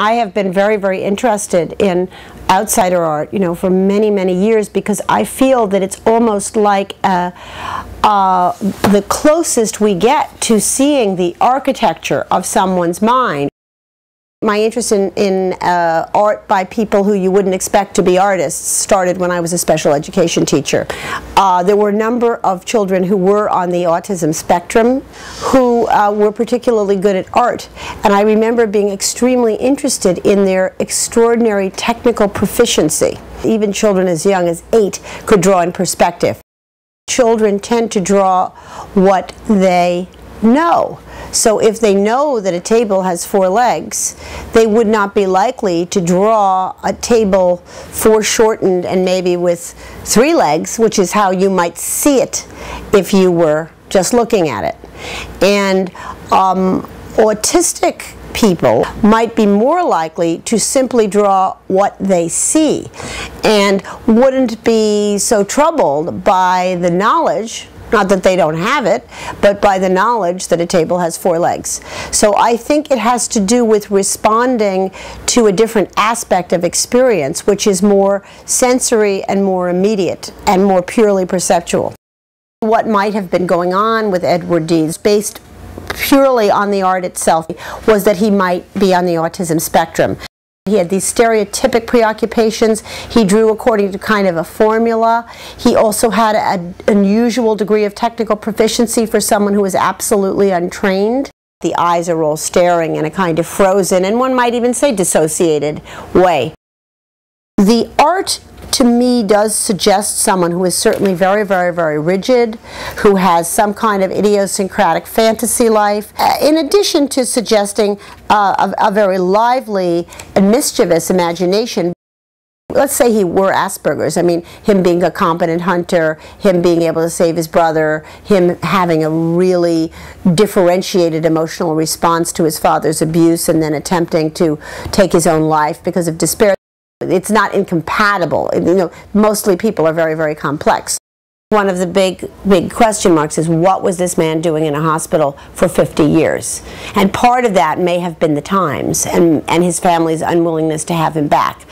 I have been very, very interested in outsider art, for many, many years, because I feel that it's almost like the closest we get to seeing the architecture of someone's mind. My interest in art by people who you wouldn't expect to be artists started when I was a special education teacher. There were a number of children who were on the autism spectrum who were particularly good at art, and I remember being extremely interested in their extraordinary technical proficiency. Even children as young as 8 could draw in perspective. Children tend to draw what they know. So if they know that a table has 4 legs, they would not be likely to draw a table foreshortened and maybe with 3 legs, which is how you might see it if you were just looking at it. And autistic people might be more likely to simply draw what they see and wouldn't be so troubled by the knowledge, not that they don't have it, but by the knowledge that a table has 4 legs. So I think it has to do with responding to a different aspect of experience, which is more sensory and more immediate and more purely perceptual. What might have been going on with Edward Deeds, based purely on the art itself, was that he might be on the autism spectrum. He had these stereotypic preoccupations. He drew according to kind of a formula. He also had an unusual degree of technical proficiency for someone who was absolutely untrained. The eyes are all staring in a kind of frozen, and one might even say dissociated way. The art, to me, does suggest someone who is certainly very, very, very rigid, who has some kind of idiosyncratic fantasy life, in addition to suggesting a very lively and mischievous imagination. Let's say he were Asperger's. I mean, him being a competent hunter, him being able to save his brother, him having a really differentiated emotional response to his father's abuse and then attempting to take his own life because of despair. It's not incompatible. Mostly people are very, very complex. One of the big question marks is, what was this man doing in a hospital for 50 years? And part of that may have been the times and his family's unwillingness to have him back.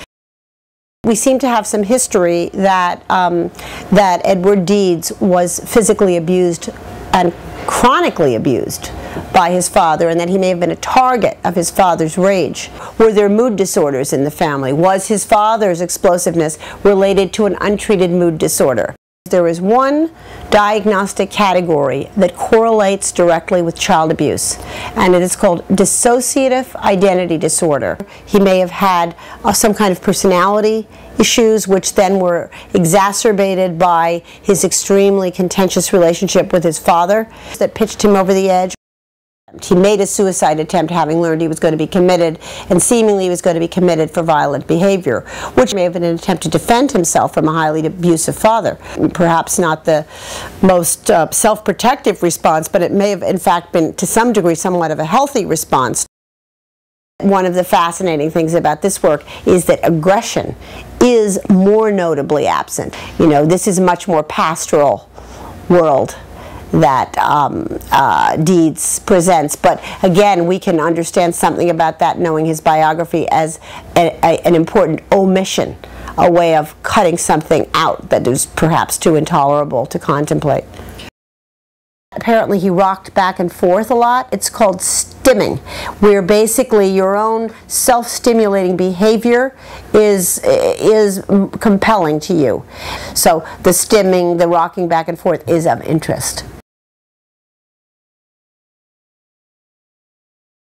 We seem to have some history that that Edward Deeds was physically abused and chronically abused by his father, and that he may have been a target of his father's rage. Were there mood disorders in the family? Was his father's explosiveness related to an untreated mood disorder? There is one diagnostic category that correlates directly with child abuse, and it is called dissociative identity disorder. He may have had some kind of personality issues, which then were exacerbated by his extremely contentious relationship with his father that pitched him over the edge. He made a suicide attempt having learned he was going to be committed, and seemingly he was going to be committed for violent behavior, which may have been an attempt to defend himself from a highly abusive father. Perhaps not the most self-protective response, but it may have in fact been to some degree somewhat of a healthy response. One of the fascinating things about this work is that aggression is more notably absent. This is a much more pastoral world that Deeds presents, but again, we can understand something about that knowing his biography as an important omission, a way of cutting something out that is perhaps too intolerable to contemplate. Apparently he rocked back and forth a lot. It's called stimming, where basically your own self-stimulating behavior is compelling to you. So the stimming, the rocking back and forth is of interest.